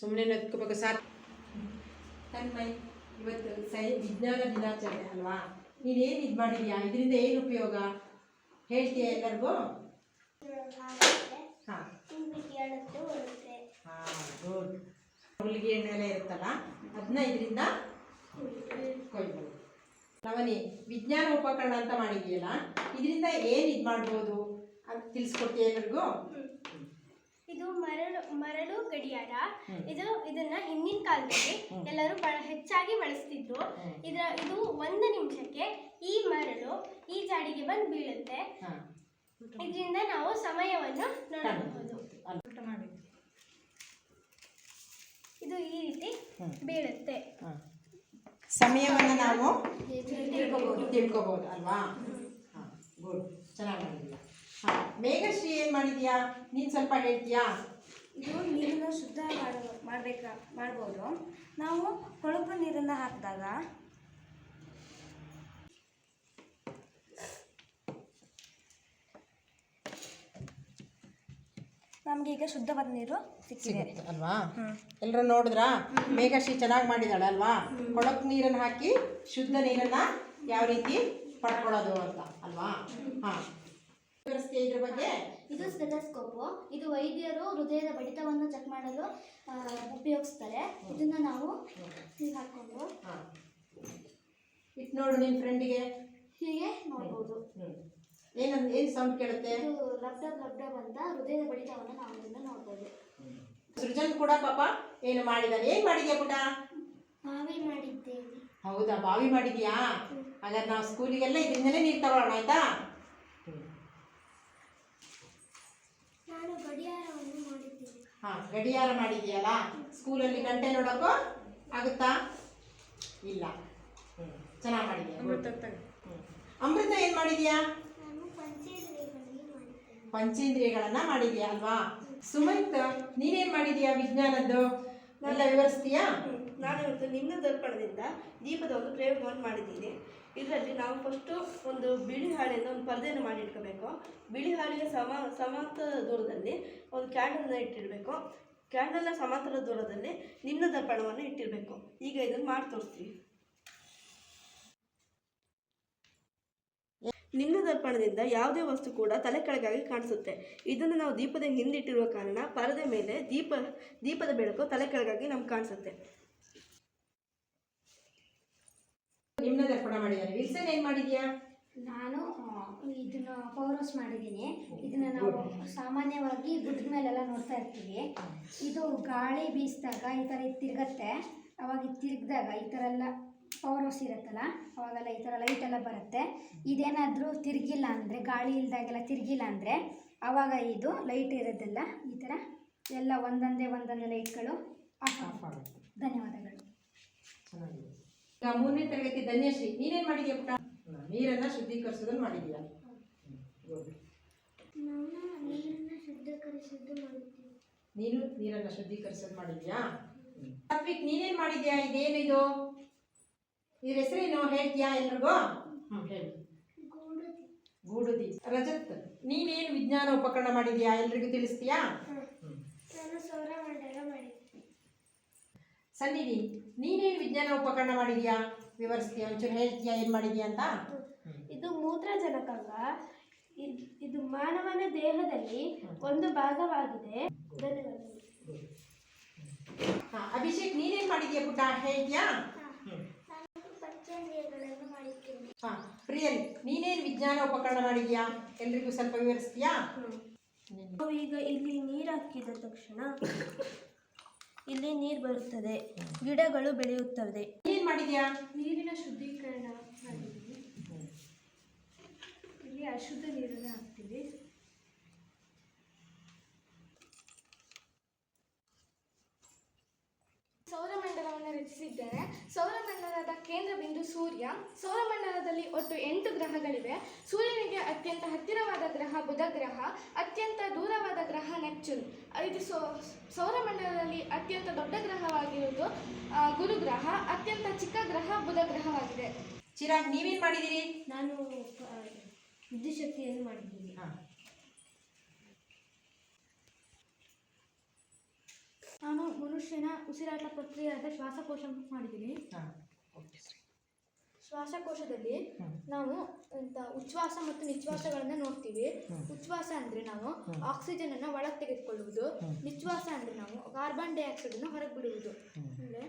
ಸುಮ್ಮನೆ ನದ್ಕೋಬೇಕು ಸಾಕು. ತನ್ಮಯ್, ಇವತ್ತು ವಿಜ್ಞಾನ ದಿನಾಚರಣೆ ಅಲ್ವಾ? ನೀನೇನು ಇದು ಮಾಡಿದ್ಯಾ? ಇದರಿಂದ ಏನು ಉಪಯೋಗ ಹೇಳ್ತೀಯಾ ಎಲ್ಲರಿಗೂ? ಹಾಂ ಗುಡ್. ಹುಲ್ಗೆ ಎಣ್ಣೆಲ್ಲ ಇರುತ್ತಲ್ಲ, ಅದನ್ನ ಇದರಿಂದ ಕೊಯ್ಬೋದು. ನವನಿ, ವಿಜ್ಞಾನ ಉಪಕರಣ ಅಂತ ಮಾಡಿದೆಯಲ್ಲ, ಇದರಿಂದ ಏನು ಇದು ಮಾಡ್ಬೋದು ಅಂತ ತಿಳಿಸ್ಕೊಡ್ತೀಯ ಎಲ್ಲರಿಗೂ? ಇದು ಮರಳು ಗಡಿಯಾರ. ಇದನ್ನ ಹಿಂದಿನ ಕಾಲದಲ್ಲಿ ಎಲ್ಲರೂ ಹೆಚ್ಚಾಗಿ ಬಳಸ್ತಿದ್ರು. ಇದು 1 ನಿಮಿಷಕ್ಕೆ ಈ ಮರಳು ಈ ಜಾಡಿಗೆ ಬಂದು ಬೀಳುತ್ತೆ. ಇದರಿಂದ ನಾವು ಸಮಯವನ್ನು ನೋಡಬಹುದು. ಇದು ಈ ರೀತಿ ಬೀಳುತ್ತೆ. ಸಮಯವನ್ನು ನಾವು ತಿಳ್ಕೋಬಹುದು ಅಲ್ವಾ? ಗುಡ್, ಚೆನ್ನಾಗಿ ಮಾಡಿದ್ಯಾ. ಮೇಘಶ್ರೀ ಏನು ಮಾಡಿದ್ಯಾ? ನೀನು ಸ್ವಲ್ಪ ಹೇಳ್ತೀಯಾ? ಇದು ನೀರನ್ನು ಶುದ್ಧ ಮಾಡ್ಬೋದು. ನಾವು ಕೊಳಕು ನೀರನ್ನು ಹಾಕಿದಾಗ ನಮಗೆ ಈಗ ಶುದ್ಧವಾದ ನೀರು ಸಿಕ್ಕಿದೆ ಅಲ್ವಾ? ಎಲ್ಲರೂ ನೋಡಿದ್ರಾ? ಮೇಘಶ್ರೀ ಚೆನ್ನಾಗಿ ಮಾಡಿದಾಳೆ ಅಲ್ವಾ? ಕೊಳಕು ನೀರನ್ನು ಹಾಕಿ ಶುದ್ಧ ನೀರನ್ನ ಯಾವ ರೀತಿ ಪಡ್ಕೊಳ್ಳೋದು ಅಂತ ಅಲ್ವಾ? ಹಾಂ, ಇದ್ರ ಬಗ್ಗೆ. ಇದು ಸ್ಟೆಥೋಸ್ಕೋಪು. ಇದು ವೈದ್ಯರು ಹೃದಯದ ಬಡಿತವನ್ನು ಚೆಕ್ ಮಾಡಲು ಉಪಯೋಗಿಸ್ತಾರೆ. ಇದನ್ನ ನಾವು ಹೀಗೆ ಹಾಕೊಂಡು ಇಟ್ಟು ನೋಡು ನಿನ್ನ ಫ್ರೆಂಡಿಗೆ. ಹೀಗೆ ನೋಡ್ಬೋದು. ಏನು ಸೌಂಡ್ ಕೇಳುತ್ತೆ? ಇದು ಲಬ್ಡಬ್ ಲಬ್ಡಬ್ ಅಂತ ಹೃದಯದ ಬಡಿತವನ್ನು ನಾವು ಇದನ್ನ ನೋಡ್ಬೋದು. ಸೃಜನ್ ಕೂಡ ಪಾಪ ಏನು ಮಾಡಿದಾನೆ? ಏನು ಮಾಡಿದ್ಯಾ ಪುಟ? ಬಾವಿ ಮಾಡಿದ್ದೇವೆ. ಹೌದಾ, ಬಾವಿ ಮಾಡಿದ್ಯಾ? ಹಾಗಾದ್ರೆ ನಾವು ಸ್ಕೂಲಿಗೆಲ್ಲ ಇದರಿಂದಲೇ ನೀರು ತಗೊಳ್ಳೋಣ, ಆಯ್ತಾ? ನಾನು ಗಡಿಯಾರವನ್ನು ಮಾಡಿದ್ದೇನೆ. ಹಾಂ, ಗಡಿಯಾರ ಮಾಡಿದ್ಯಲ್ಲ, ಸ್ಕೂಲಲ್ಲಿ ಗಂಟೆ ನೋಡೋಕ್ಕೂ ಆಗುತ್ತಾ? ಇಲ್ಲ. ಚೆನ್ನಾಗಿ ಮಾಡಿದ್ಯಾ. ಅಮೃತ ಏನು ಮಾಡಿದ್ಯಾ? ಪಂಚೇಂದ್ರಿಯಗಳನ್ನ ಮಾಡಿದ್ಯಾ ಅಲ್ವಾ? ಸುಮಂತ್, ನೀನೇನು ಮಾಡಿದ್ಯಾ ವಿಜ್ಞಾನದ್ದು? ಎಲ್ಲ ವಿವರಿಸ್ತೀಯಾ? ನಾನಿವತ್ತು ನಿಮ್ಮ ದರ್ಪಣದಿಂದ ದೀಪದ ಒಂದು ಪ್ರಯೋಗವನ್ನು ಮಾಡಿದ್ದೀನಿ. ಇದರಲ್ಲಿ ನಾವು ಫಸ್ಟು ಒಂದು ಬಿಳಿ ಹಾಳೆಯಿಂದ ಒಂದು ಪರದೆಯನ್ನು ಮಾಡಿ ಇಟ್ಕೋಬೇಕು. ಬಿಳಿ ಹಾಳೆಗೆ ಸಮಾಂತರ ದೂರದಲ್ಲಿ ಒಂದು ಕ್ಯಾಂಡಲ್ನ ಇಟ್ಟಿರಬೇಕು. ಕ್ಯಾಂಡಲ್ನ ಸಮಾಂತರ ದೂರದಲ್ಲಿ ನಿಮ್ನ ದರ್ಪಣವನ್ನು ಇಟ್ಟಿರಬೇಕು. ಈಗ ಇದನ್ನು ಮಾಡಿ ತೋರಿಸ್ತೀವಿ. ನಿಮ್ನ ದರ್ಪಣದಿಂದ ಯಾವುದೇ ವಸ್ತು ಕೂಡ ತಲೆ ಕೆಳಗಾಗಿ ಕಾಣಿಸುತ್ತೆ. ಇದನ್ನು ನಾವು ದೀಪದ ಹಿಂದಿಟ್ಟಿರುವ ಕಾರಣ ಪರದೆ ಮೇಲೆ ದೀಪದ ಬೆಳಕು ತಲೆ ಕೆಳಗಾಗಿ ನಮ್ಗೆ ಕಾಣಿಸುತ್ತೆ. ನಿಮ್ನ ದರ್ಪಣ ಮಾಡಿದ್ದಾರೆ. ವಿಲ್ಸನ್ ಏನು ಮಾಡಿದ್ಯಾ? ನಾನು ಇದನ್ನ ಪವರ್ಸ್ ಮಾಡಿದ್ದೀನಿ. ಇದನ್ನ ನಾವು ಸಾಮಾನ್ಯವಾಗಿ ಗುಡ್ಡ ಮೇಲೆಲ್ಲ ನೋಡ್ತಾ ಇರ್ತೀವಿ. ಇದು ಗಾಳಿ ಬೀಸಿದಾಗ ಈ ಥರ ತಿರುಗತ್ತೆ. ಅವಾಗ ತಿರುಗಿದಾಗ ಈ ಥರ ಎಲ್ಲ ಪವರ್ ಹೌಸ್ ಇರುತ್ತಲ್ಲ, ಅವಾಗೆಲ್ಲ ಈ ಥರ ಲೈಟೆಲ್ಲ ಬರುತ್ತೆ. ಇದೇನಾದರೂ ತಿರುಗಿಲ್ಲ ಅಂದರೆ, ಗಾಳಿ ಇಲ್ದಾಗೆಲ್ಲ ತಿರುಗಿಲ್ಲ ಅಂದರೆ, ಆವಾಗ ಇದು ಲೈಟ್ ಇರೋದೆಲ್ಲ ಈ ಥರ ಎಲ್ಲ ಒಂದೊಂದೇ ಲೈಟ್ಗಳು ಆಫ್ ಆಗುತ್ತೆ. ಧನ್ಯವಾದಗಳು. ಈಗ 3ನೇ ತರಗತಿ ಧನ್ಯಶ್ರೀ, ನೀನೇನು ಮಾಡಿದ್ಯಾ ಪುಟ? ನೀರನ್ನು ಶುದ್ಧೀಕರಿಸೋದನ್ನು ಮಾಡಿದ್ಯಾ? ನೀನು ನೀರನ್ನು ಶುದ್ಧೀಕರಿಸೋದು ಮಾಡಿದ್ಯಾ? ಸಾತ್ವಿಕ್, ನೀನೇನು ಮಾಡಿದ್ಯಾ? ಇದೇನಿದು? ಇದ್ರ ಹೆಸರೇನು ಹೇಳ್ತೀಯಾ ಎಲ್ರಿಗೂ? ಹೇಳಿ. ಗೂಡುದಿ. ರಜತ್, ನೀನೇನು ವಿಜ್ಞಾನ ಉಪಕರಣ ಮಾಡಿದ್ಯಾ? ಎಲ್ರಿಗೂ ತಿಳಿಸ್ತೀಯಾ? ನಾನು ಸೌರಮಂಡಲ ಮಾಡಿದ್ದೆ. ಸನ್ನಿಧಿ, ನೀನೇನು ವಿಜ್ಞಾನ ಉಪಕರಣ ಮಾಡಿದ್ಯಾ? ವಿವರಿಸ್ತೀಯಾ? ಒಂಚೂರು ಹೇಳ್ತೀಯಾ ಏನು ಮಾಡಿದ್ಯಾ ಅಂತ? ಇದು ಮೂತ್ರಜನಕಾಂಗ. ಇದು ಮಾನವನ ದೇಹದಲ್ಲಿ ಒಂದು ಭಾಗವಾಗಿದೆ. ಧನ್ಯವಾದಗಳು. ಅಭಿಷೇಕ್, ನೀನೇನು ಮಾಡಿದ್ಯಾ ಪುಟ? ಹೇಳ್ತೀಯಾ? ಪಂಚೇಂದ್ರಿಯಗಳನ್ನು ಮಾಡಿದ್ದೇನೆ. ಪ್ರಿಯಲ್, ನೀನೇನು ವಿಜ್ಞಾನ ಉಪಕರಣ ಮಾಡಿದ್ಯಾ? ಎಲ್ರಿಗೂ ಸ್ವಲ್ಪ ವಿವರಿಸ್ತೀಯಾ? ನಾವು ಈಗ ಇಲ್ಲಿ ನೀರು ಹಾಕಿದ ತಕ್ಷಣ ಇಲ್ಲಿ ನೀರು ಬರುತ್ತದೆ, ಗಿಡಗಳು ಬೆಳೆಯುತ್ತವೆ. ಏನು ಮಾಡಿದ್ಯಾ? ನೀರಿನ ಶುದ್ಧೀಕರಣ ಮಾಡಿದ್ದೀವಿ. ಇಲ್ಲಿ ಅಶುದ್ಧ ನೀರನ್ನು ಹಾಕ್ತೀವಿ. ಸೌರಮಂಡಲವನ್ನು ರಚಿಸಿದ್ದೇನೆ. ಸೌರಮಂಡಲದ ಕೇಂದ್ರ ಬಿಂದು ಸೂರ್ಯ. ಸೌರಮಂಡಲದಲ್ಲಿ ಒಟ್ಟು 8 ಗ್ರಹಗಳಿವೆ. ಸೂರ್ಯನಿಗೆ ಅತ್ಯಂತ ಹತ್ತಿರವಾದ ಗ್ರಹ ಬುಧ ಗ್ರಹ, ಅತ್ಯಂತ ದೂರವಾದ ಗ್ರಹ ನೆಪ್ಚೂನ್. ಇದು ಸೌರಮಂಡಲದಲ್ಲಿ ಅತ್ಯಂತ ದೊಡ್ಡ ಗ್ರಹವಾಗಿರುವುದು ಗುರು ಗ್ರಹ, ಅತ್ಯಂತ ಚಿಕ್ಕ ಗ್ರಹ ಬುಧ ಗ್ರಹವಾಗಿದೆ. ಚಿರಾಗ್, ನೀವೇನು ಮಾಡಿದ್ದೀರಿ? ನಾನು ವಿದ್ಯುತ್ ಶಕ್ತಿಯನ್ನು ಮಾಡಿದ್ದೀನಿ. ನಾನು ಮನುಷ್ಯ ಮನುಷ್ಯನ ಉಸಿರಾಟ ಪ್ರಕ್ರಿಯೆಯಾದ ಶ್ವಾಸಕೋಶ ಮಾಡಿದ್ದೀನಿ. ಹಾಂ. ಶ್ವಾಸಕೋಶದಲ್ಲಿ ನಾವು ಉಚ್ಛ್ವಾಸ ಮತ್ತು ನಿಶ್ವಾಸಗಳನ್ನು ನೋಡ್ತೀವಿ. ಉಚ್ಛ್ವಾಸ ಅಂದರೆ ನಾವು ಆಕ್ಸಿಜನ್ ಅನ್ನು ಒಳಗೆ ತೆಗೆದುಕೊಳ್ಳುವುದು, ನಿಶ್ವಾಸ ಅಂದರೆ ನಾವು ಕಾರ್ಬನ್ ಡೈಆಕ್ಸೈಡ್ ಅನ್ನು ಹೊರಗೆ ಬಿಡುವುದು. ಅಂದರೆ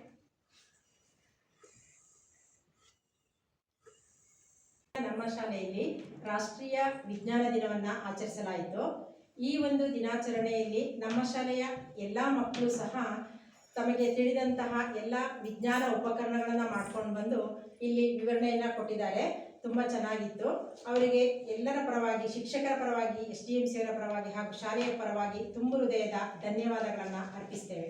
ನಮ್ಮ ಶಾಲೆಯಲ್ಲಿ ರಾಷ್ಟ್ರೀಯ ವಿಜ್ಞಾನ ದಿನವನ್ನು ಆಚರಿಸಲಾಯಿತು. ಈ ಒಂದು ದಿನಾಚರಣೆಯಲ್ಲಿ ನಮ್ಮ ಶಾಲೆಯ ಎಲ್ಲ ಮಕ್ಕಳು ಸಹ ತಮಗೆ ತಿಳಿದಂತಹ ಎಲ್ಲ ವಿಜ್ಞಾನ ಉಪಕರಣಗಳನ್ನು ಮಾಡ್ಕೊಂಡು ಬಂದು ಇಲ್ಲಿ ವಿವರಣೆಯನ್ನು ಕೊಟ್ಟಿದ್ದಾರೆ. ತುಂಬ ಚೆನ್ನಾಗಿತ್ತು. ಅವರಿಗೆ ಎಲ್ಲರ ಪರವಾಗಿ, ಶಿಕ್ಷಕರ ಪರವಾಗಿ, SDMC ಅವರ ಪರವಾಗಿ ಹಾಗೂ ಶಾಲೆಯ ಪರವಾಗಿ ತುಂಬ ಹೃದಯದ ಧನ್ಯವಾದಗಳನ್ನು ಅರ್ಪಿಸ್ತೇವೆ.